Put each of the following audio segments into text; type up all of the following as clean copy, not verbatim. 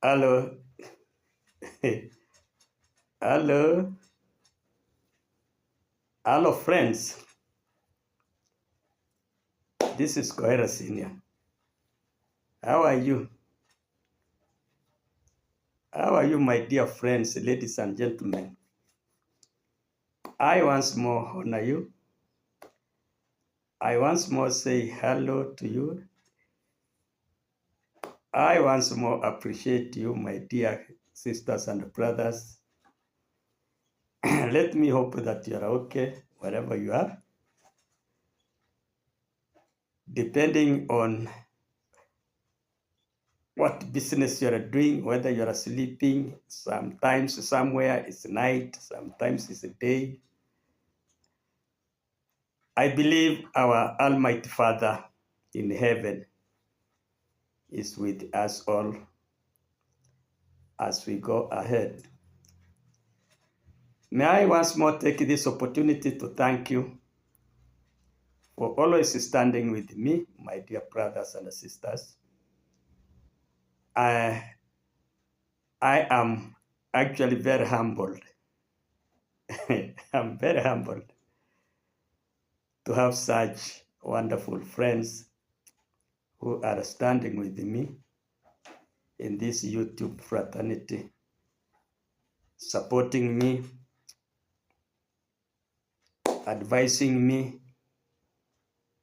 Hello, hello, hello, friends. This is Kohera Senior. How are you? How are you, my dear friends, ladies and gentlemen? I once more honor you. I once more say hello to you. I once more appreciate you, my dear sisters and brothers. Let me hope that you are okay wherever you are, depending on what business you are doing, whether you are sleeping, sometimes somewhere it's night, sometimes it's day. I believe our Almighty Father in heaven is with us all as we go ahead. May I once more take this opportunity to thank you for always standing with me, my dear brothers and sisters. I am actually very humbled. I'm very humbled to have such wonderful friends who are standing with me in this YouTube fraternity, supporting me, advising me,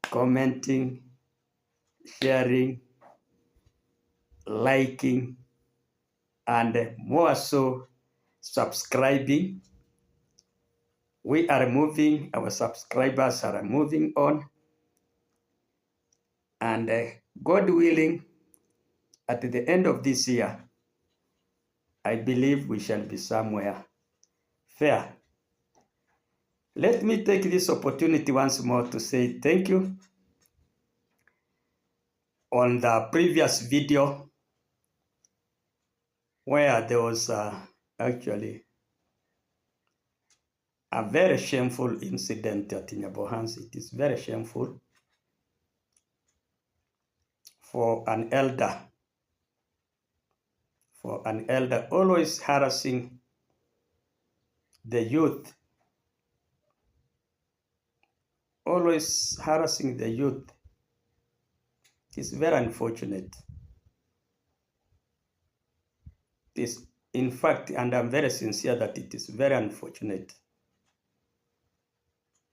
commenting, sharing, liking, and more so subscribing. We are moving, our subscribers are moving on, and God willing, at the end of this year, I believe we shall be somewhere fair. Let me take this opportunity once more to say thank you. On the previous video, where there was actually a very shameful incident at Nyabohanse. It is very shameful for an elder always harassing the youth, always harassing the youth. It is very unfortunate. It is, in fact, and I'm very sincere that it is very unfortunate.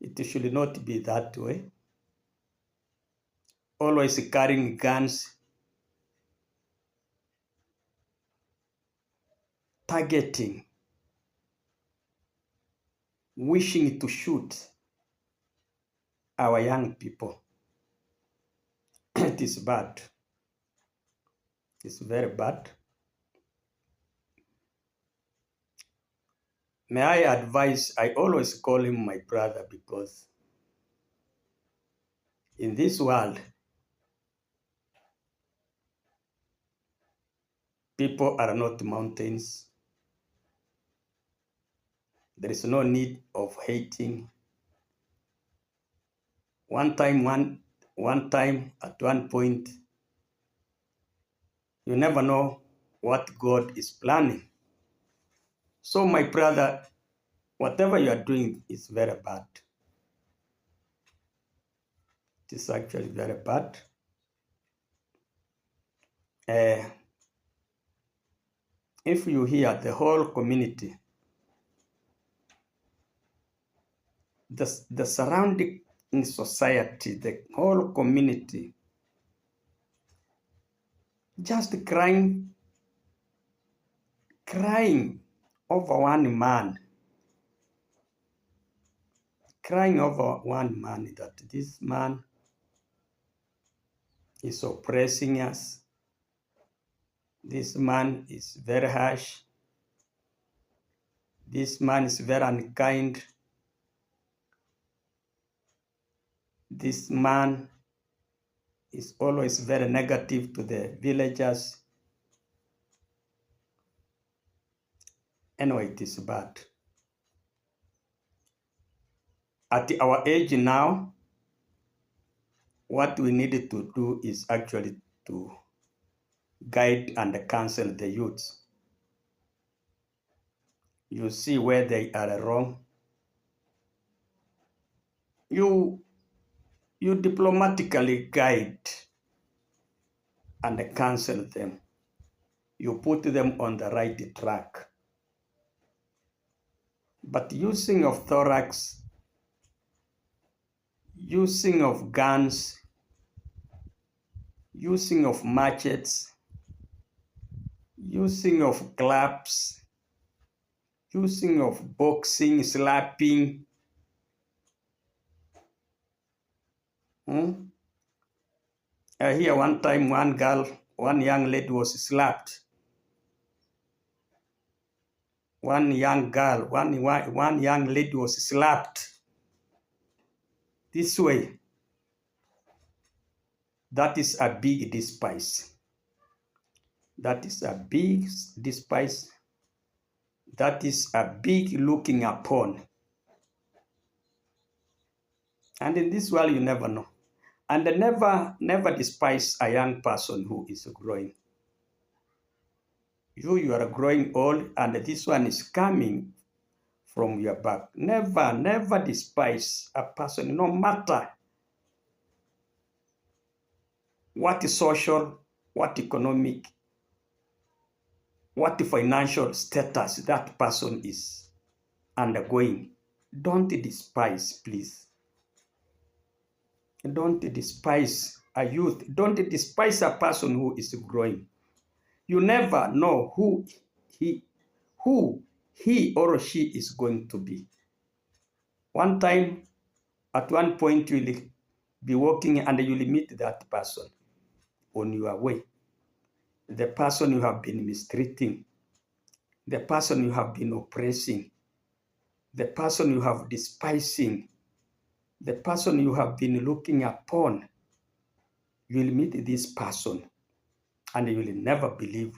It should not be that way. Always carrying guns, targeting, wishing to shoot our young people. It is bad. It's very bad. May I advise, I always call him my brother because in this world, people are not mountains. There is no need of hating. One time, at one point, you never know what God is planning. So my brother, whatever you are doing is very bad. It is actually very bad. If you hear the whole community, the surrounding society, the whole community, just crying over one man, that this man is oppressing us. This man is very harsh. This man is very unkind. This man is always very negative to the villagers. Anyway, it is bad. At our age now, what we need to do is actually to guide and counsel the youths. You see where they are wrong. You diplomatically guide and counsel them. You put them on the right track. But using of thorax, using of guns, using of machetes, using of clubs, using of boxing, slapping. I hear one time one young lady was slapped. One young lady was slapped this way. That is a big despise. That is a big despise. That is a big looking upon. And in this world, you never know. And never despise a young person who is growing. You are growing old, and this one is coming from your back. Never despise a person, no matter what social, what economic, what financial status that person is undergoing. Don't despise, please. Don't despise a youth. Don't despise a person who is growing. You never know who he or she is going to be. One time, at one point, you will be walking and you will meet that person on your way. The person you have been mistreating, the person you have been oppressing, the person you have despising, the person you have been looking upon. You will meet this person and you will never believe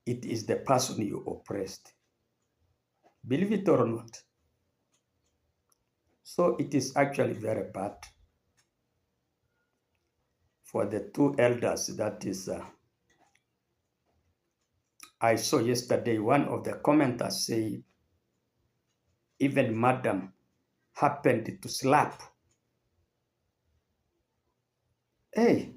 it is the person you oppressed. Believe it or not. So it is actually very bad for the two elders. That is, I saw yesterday one of the commenters say, even madam happened to slap. Hey,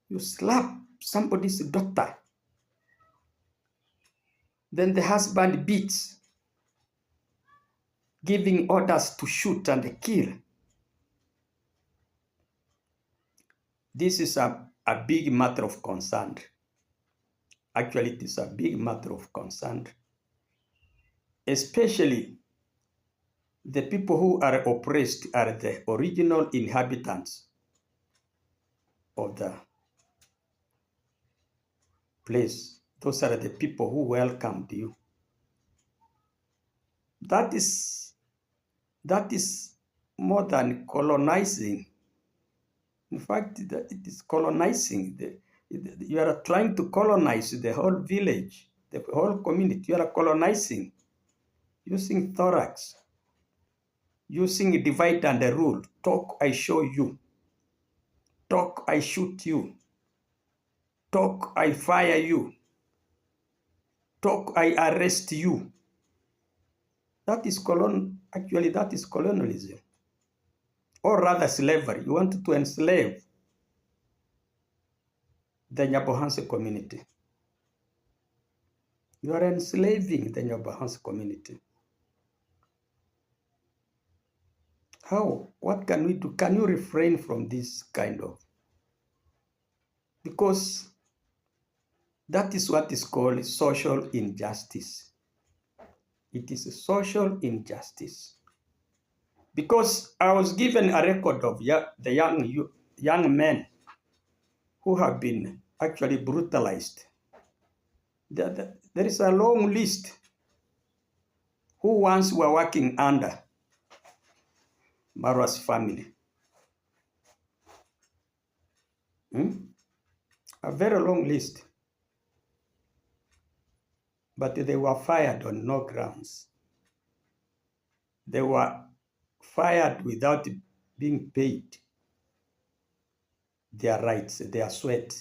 you slap somebody's daughter. Then the husband beats, giving orders to shoot and kill. This is a big matter of concern. Actually, it is a big matter of concern, especially the people who are oppressed are the original inhabitants of the place. Those are the people who welcomed you. That is more than colonizing. In fact, it is colonizing. You are trying to colonize the whole village, the whole community. You are colonizing using thorax, using divide and rule. Talk, I show you. Talk, I shoot you. Talk, I fire you. Talk, I arrest you. That is actually that is colonialism. Or rather slavery. You want to enslave the Nyabohanse community. You are enslaving the Nyabohanse community. How? What can we do? Can you refrain from this kind of? Because that is what is called social injustice. It is a social injustice. Because I was given a record of the young men who have been actually brutalized. There is a long list who once were working under Marwa's family. A very long list. But they were fired on no grounds. They were fired without being paid. their rights, their sweat.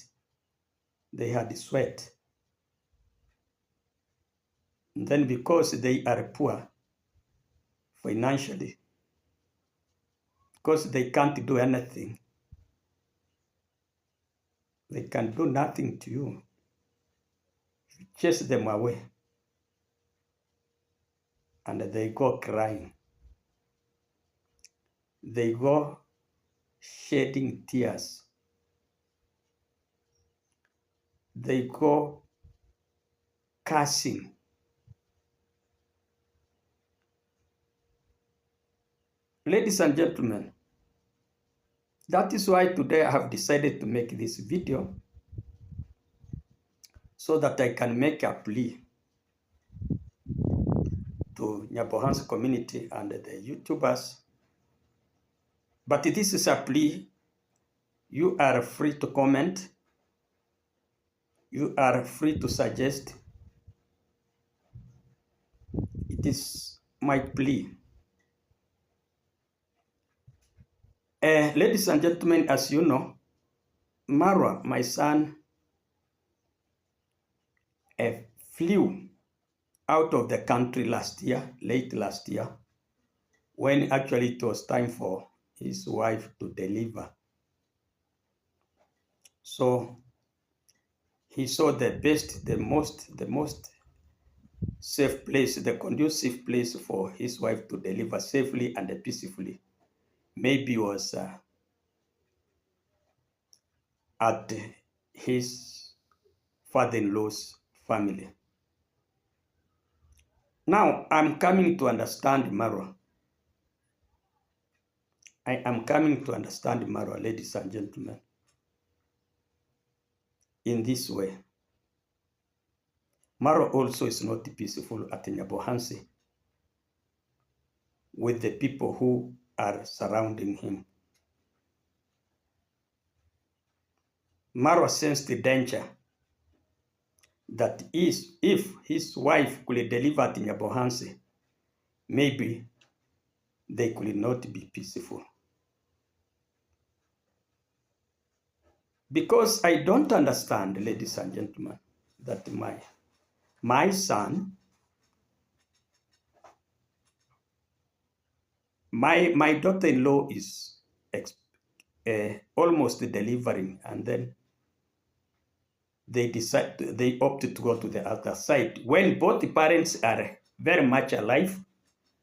They had sweat. And then because they are poor financially, because they can't do anything, they can do nothing to you. Chase them away. And they go crying. They go shedding tears. They go cursing. Ladies and gentlemen, that is why today I have decided to make this video so that I can make a plea to Nyabohanse community and the YouTubers. But this is a plea. You are free to comment. You are free to suggest. It is my plea. Ladies and gentlemen, as you know, Marwa, my son, flew out of the country last year, late last year, when actually it was time for his wife to deliver. So he saw the best, the most safe place, the conducive place for his wife to deliver safely and peacefully. Maybe was at his father-in-law's family. Now I'm coming to understand Marwa. I am coming to understand Marwa, ladies and gentlemen, in this way. Marwa also is not peaceful at Nyabohanse with the people who are surrounding him. Marwa sensed the danger that is, if his wife could deliver at Nyabohanse, maybe they could not be peaceful. Because I don't understand, ladies and gentlemen, that my son, my daughter-in-law is almost delivering, and then they opted to go to the other side. When both the parents are very much alive,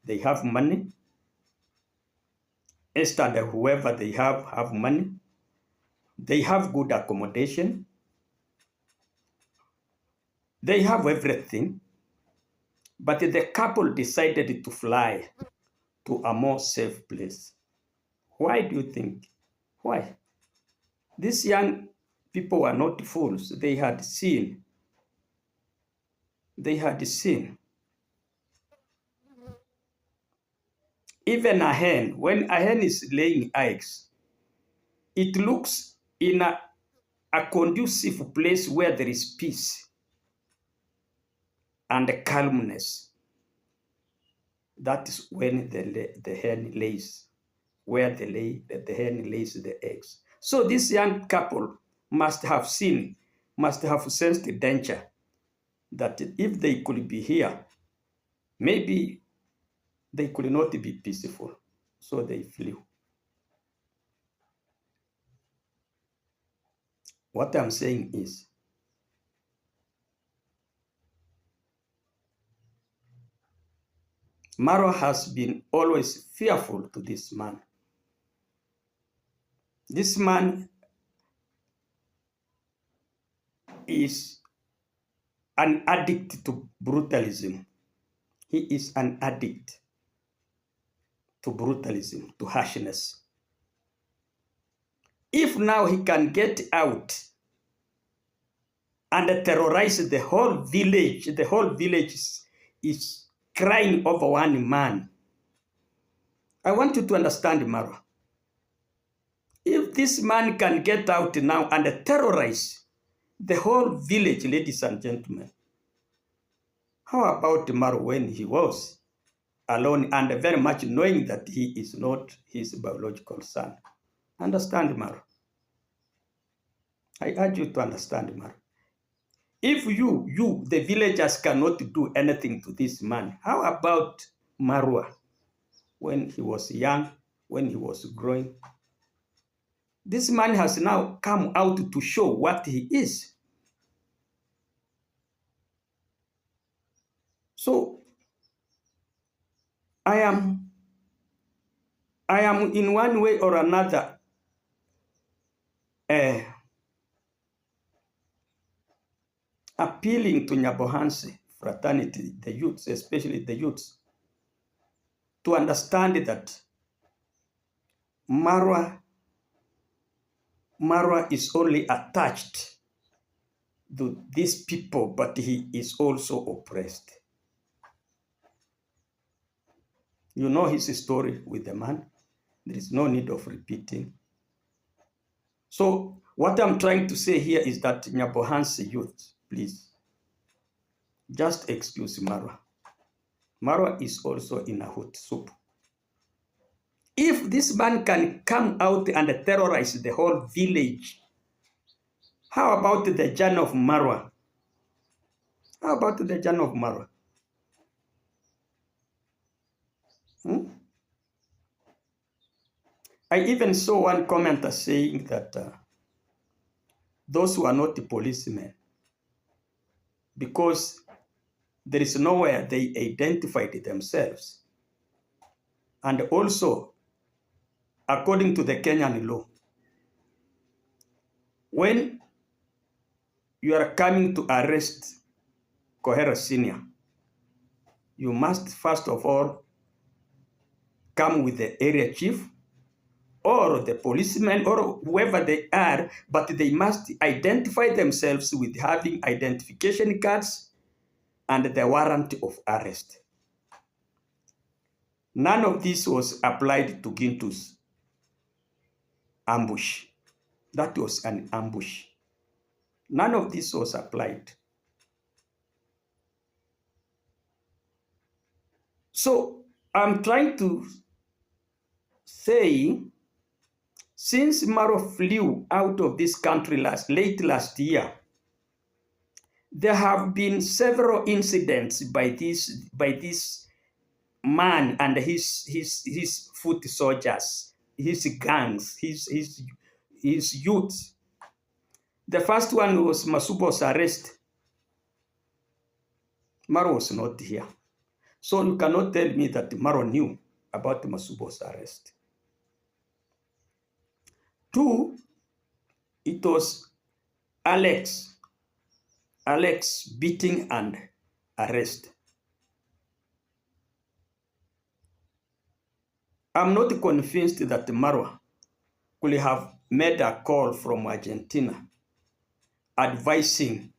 they have money. Instead of whoever they have money, they have good accommodation, they have everything, but the couple decided to fly to a more safe place. Why do you think? Why? These young people were not fools. They had seen. They had seen. Even a hen, when a hen is laying eggs, it looks in a conducive place where there is peace and calmness. That is when the hen lays, where the hen lays the eggs. So this young couple must have seen, must have sensed the danger that if they could be here, maybe they could not be peaceful. So they flew. What I'm saying is, Marwa has been always fearful to this man. This man is an addict to brutalism. He is an addict to brutalism, to harshness. If now he can get out and terrorize the whole village is crying over one man. I want you to understand, Marwa. If this man can get out now and terrorize the whole village, ladies and gentlemen, how about Marwa when he was alone and very much knowing that he is not his biological son? Understand, Marwa? I urge you to understand, Marwa. If you, the villagers cannot do anything to this man, how about Marwa when he was young, when he was growing? This man has now come out to show what he is. So I am in one way or another appealing to Nyabohanse fraternity, the youths, especially the youths, to understand that Marwa is only attached to these people, but he is also oppressed. You know his story with the man. There is no need of repeating. So what I'm trying to say here is that Nyabohanse youth, please, just excuse Marwa. Marwa is also in a hot soup. If this man can come out and terrorize the whole village, how about the journey of Marwa? How about the journey of Marwa? I even saw one commenter saying that those who are not the policemen, because there is nowhere they identified themselves. And also, according to the Kenyan law, when you are coming to arrest Kohera Senior, you must first of all come with the area chief or the policeman or whoever they are, but they must identify themselves with having identification cards and the warrant of arrest. None of this was applied to Gintu's ambush. That was an ambush. None of this was applied. So I'm trying to say, since Maro flew out of this country late last year, there have been several incidents by this man and his foot soldiers, his gangs, his youth. The first one was Masubo's arrest. Maro was not here. So you cannot tell me that Maro knew about Masubo's arrest. 2, it was Alex beating and arrest. I'm not convinced that Marwa could have made a call from Argentina advising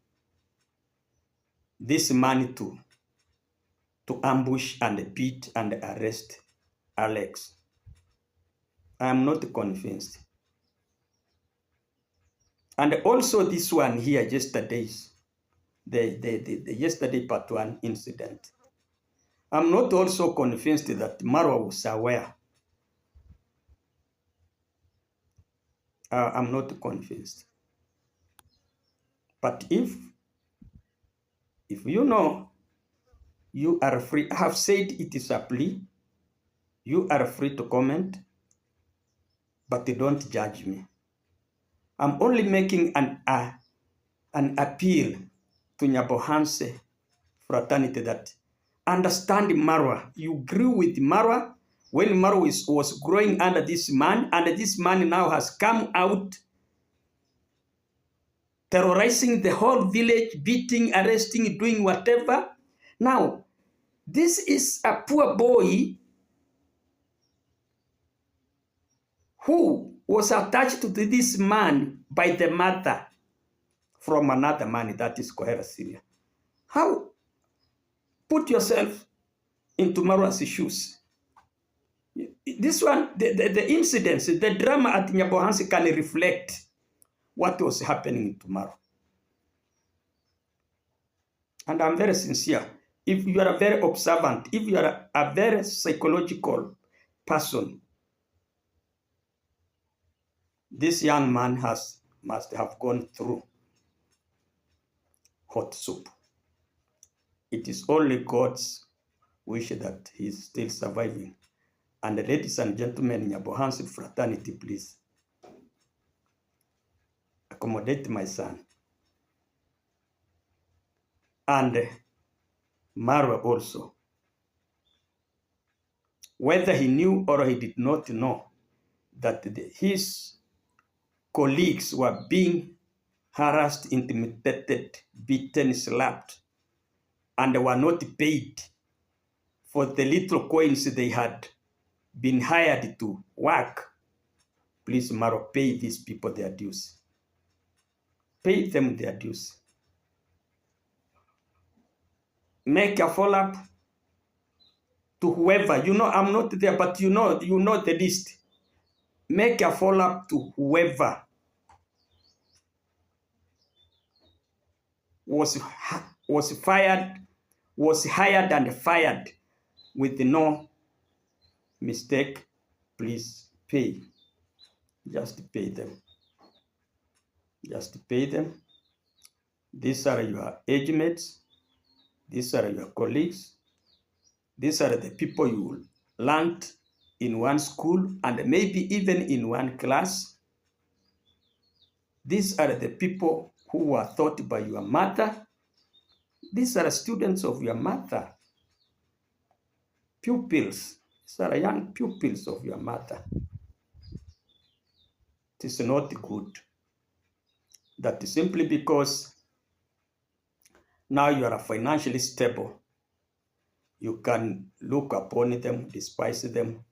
this man to ambush and beat and arrest Alex. I am not convinced. And also this one here, yesterday's, the yesterday part 1 incident. I'm not also convinced that Marwa was aware. I'm not convinced. But if you know, you are free. I have said it is a plea. You are free to comment, but don't judge me. I'm only making an appeal to Nyabohanse fraternity that understand Marwa. You grew with Marwa when Marwa was growing under this man, and this man now has come out terrorizing the whole village, beating, arresting, doing whatever. Now, this is a poor boy who was attached to this man by the mother from another man, that is Kohera Syria. How? Put yourself into Marwa's shoes. This one, the incidents, the drama at Nyabohanse can reflect what was happening tomorrow. And I'm very sincere. If you are very observant, if you are a very psychological person, this young man has must have gone through hot soup. It is only God's wish that he's still surviving. And ladies and gentlemen, Nyabohanse fraternity, please accommodate my son. And Marwa also. Whether he knew or he did not know that his colleagues were being harassed, intimidated, beaten, slapped, and were not paid for the little coins they had been hired to work, please, Maro, pay these people their dues. Pay them their dues. Make a follow-up to whoever. You know, I'm not there, but you know the list. Make a follow-up to whoever was hired and fired with no mistake. Please pay. Just pay them. Just pay them. These are your age mates. These are your colleagues. These are the people you learned in one school and maybe even in one class. These are the people who were taught by your mother. These are students of your mother. Pupils. These are young pupils of your mother. It is not good that simply because now you are financially stable, you can look upon them, despise them,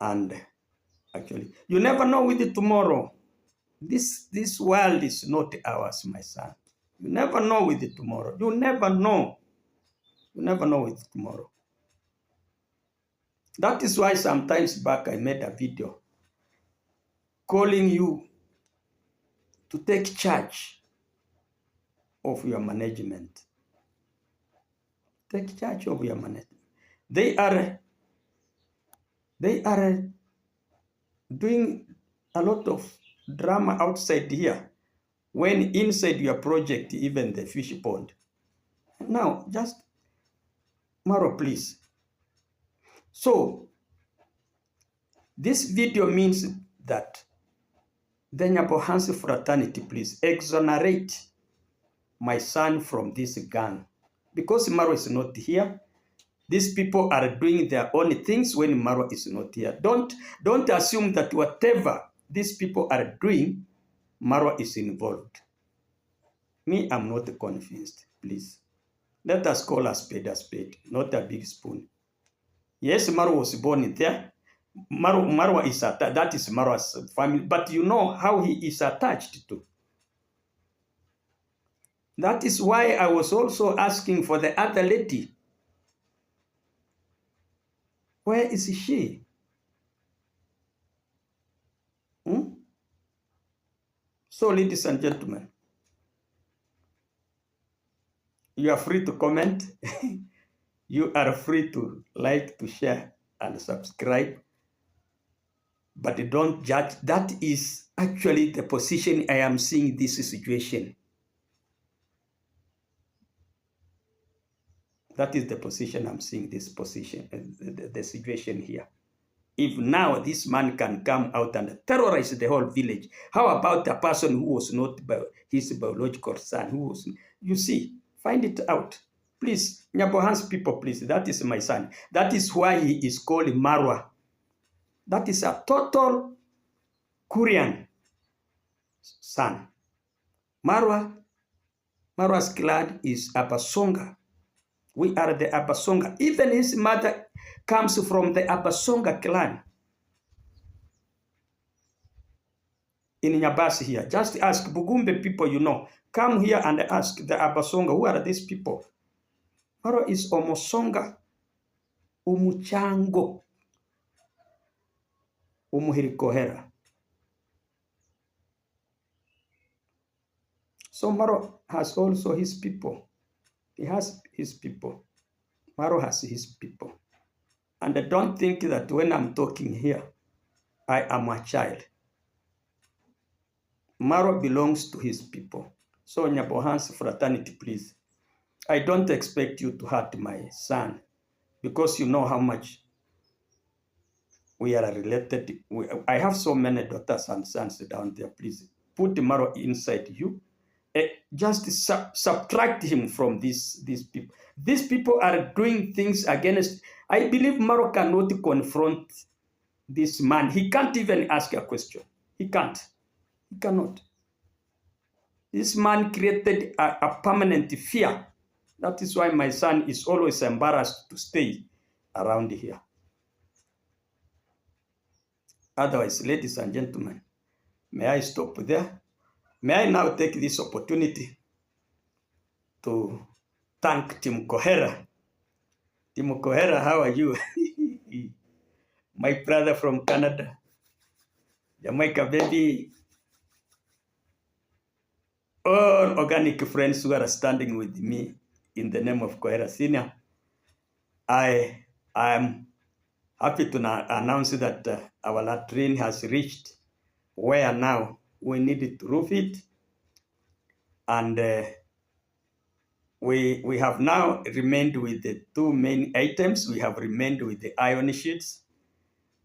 and actually, you never know with it tomorrow. This world is not ours, my son. You never know with it tomorrow. You never know. You never know with it tomorrow. That is why sometimes back I made a video calling you to take charge of your management. Take charge of your management. They are doing a lot of drama outside here when inside your project, even the fish pond. Now, just, Maro, please. So, this video means that the Nyabohanse fraternity, please exonerate my son from this gang. Because Maro is not here, these people are doing their own things when Maro is not here. Don't assume that whatever these people are doing, Maro is involved. Me, I'm not convinced, please. Let us call a spade, not a big spoon. Yes, Maro was born there. Marwa is attached. That is Marwa's family. But you know how he is attached to. That is why I was also asking for the other lady. Where is she? So, ladies and gentlemen, you are free to comment. You are free to like, to share, and subscribe. But don't judge. That is actually the position I am seeing this situation. That is the position I'm seeing this position, the situation here. If now this man can come out and terrorize the whole village, how about a person who was not his biological son? Who was, you see, find it out. Please, Nyabohanse people, please, that is my son. That is why he is called Marwa. That is a total Korean son. Marwa's clan is Abasonga. We are the Abasonga. Even his mother comes from the Abasonga clan. In Nyabasi here. Just ask Bugumbe people you know. Come here and ask the Abasonga. Who are these people? Maro is Omosonga, Umuchango, Umuhirikohera. So Maro has also his people. He has his people. Maro has his people. And I don't think that when I'm talking here, I am a child. Maro belongs to his people. So Nyabohanse fraternity, please. I don't expect you to hurt my son because you know how much we are related. I have so many daughters and sons down there. Please put Maro inside you. Just subtract him from these people. These people are doing things against. I believe Maro cannot confront this man. He can't even ask a question. He can't. He cannot. This man created a permanent fear. That is why my son is always embarrassed to stay around here. Otherwise, ladies and gentlemen, may I stop there? May I now take this opportunity to thank Tim Kohera. Tim Kohera, how are you? My brother from Canada, Jamaica, baby. All organic friends who are standing with me in the name of Kohera Senior. I am happy to announce that our latrine has reached where now we need to roof it. And we have now remained with the two main items. We have remained with the iron sheets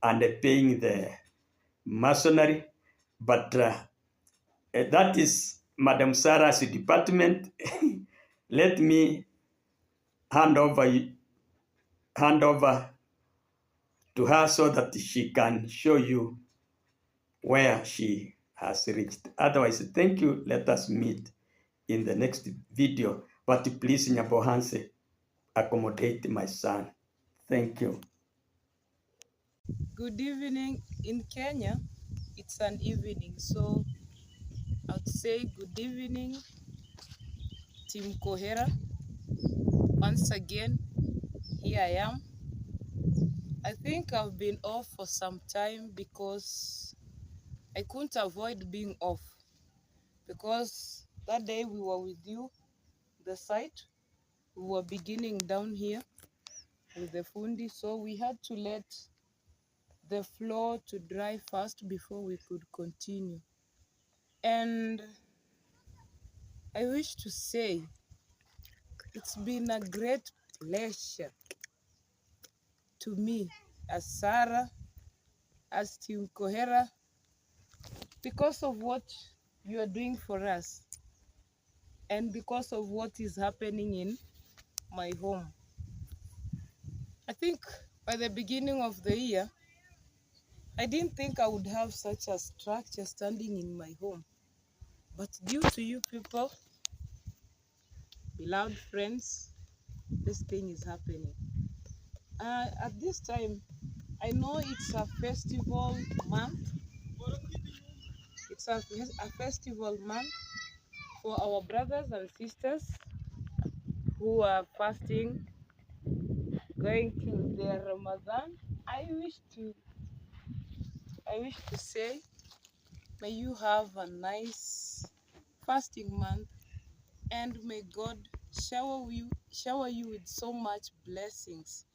and paying the masonry. But that is Madam Sarah's department. Let me hand over to her so that she can show you where she has reached. Otherwise, thank you. Let us meet in the next video. But please, Nyabohanse, accommodate my son. Thank you. Good evening. In Kenya, it's an evening, so I would say good evening, Team Kohera. Once again, here I am. I think I've been off for some time because I couldn't avoid being off, because that day we were with you, the site, we were beginning down here with the fundi, so we had to let the floor to dry first before we could continue. And I wish to say it's been a great pleasure to me as Sarah, as Team Kohera, because of what you are doing for us and because of what is happening in my home. I think by the beginning of the year, I didn't think I would have such a structure standing in my home. But due to you people, beloved friends, this thing is happening. At this time, I know it's a festival month. It's a festival month for our brothers and sisters who are fasting, going to their Ramadan. I wish to say, may you have a nice fasting month, and may God shower you with so much blessings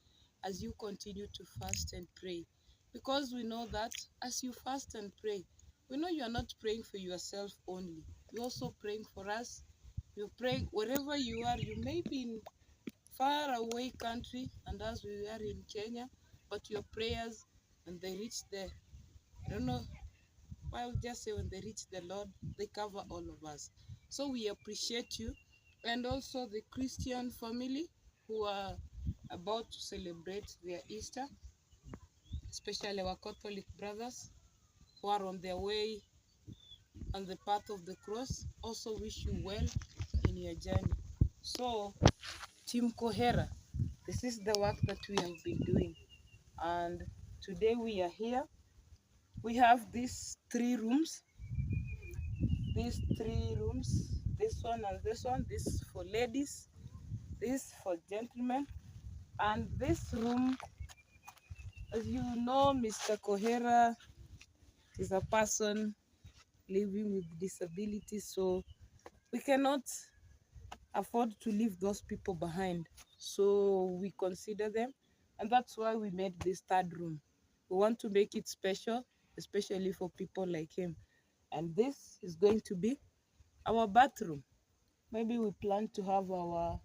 as you continue to fast and pray. Because we know that as you fast and pray, we know you are not praying for yourself only. You're also praying for us. You're praying wherever you are. You may be in far away country, and as we are in Kenya, but your prayers, when they reach there, I don't know, I'll just say when they reach the Lord, they cover all of us. So we appreciate you, and also the Christian family who are about to celebrate their Easter, especially our Catholic brothers who are on their way on the path of the cross. Also wish you well in your journey. So, Team Kohera, this is the work that we have been doing, and today we are here. We have these three rooms, this one and this one, this for ladies, this for gentlemen, and this room, as you know, Mr. Kohera is a person living with disabilities, so we cannot afford to leave those people behind. So we consider them, and that's why we made this third room. We want to make it special, especially for people like him. And this is going to be our bathroom. Maybe we plan to have our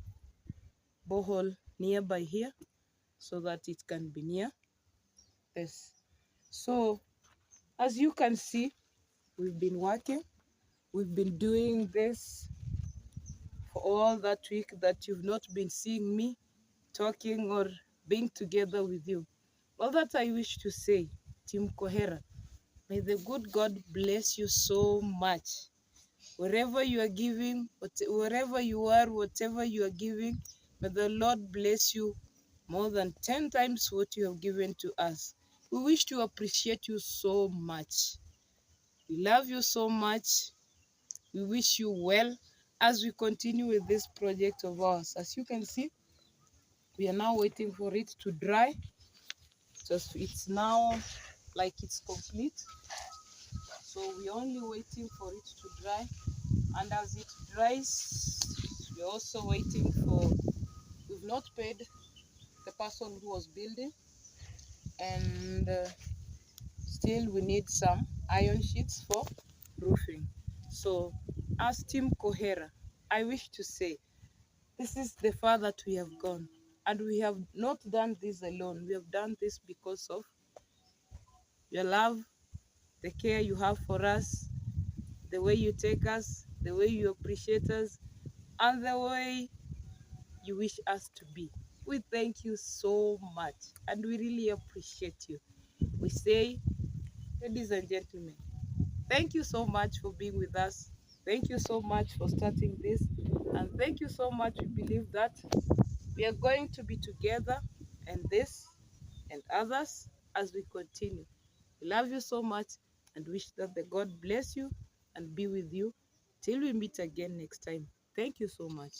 borehole nearby here so that it can be near this. So as you can see, we've been working. We've been doing this for all that week that you've not been seeing me talking or being together with you. All that I wish to say, Team Kohera, may the good God bless you so much. Wherever you are giving, wherever you are, whatever you are giving, may the Lord bless you more than 10 times what you have given to us. We wish to appreciate you so much. We love you so much. We wish you well as we continue with this project of ours. As you can see, we are now waiting for it to dry. Just it's now like it's complete. So we're only waiting for it to dry. And as it dries, we're also waiting for, we've not paid the person who was building, and still we need some iron sheets for roofing. So as Team Kohera, I wish to say, this is the far that we have gone. And we have not done this alone. We have done this because of your love, the care you have for us, the way you take us, the way you appreciate us, and the way you wish us to be. We thank you so much and we really appreciate you. We say, ladies and gentlemen, thank you so much for being with us. Thank you so much for starting this. And thank you so much. We believe that we are going to be together and this and others as we continue. We love you so much and wish that the God bless you and be with you till we meet again next time. Thank you so much.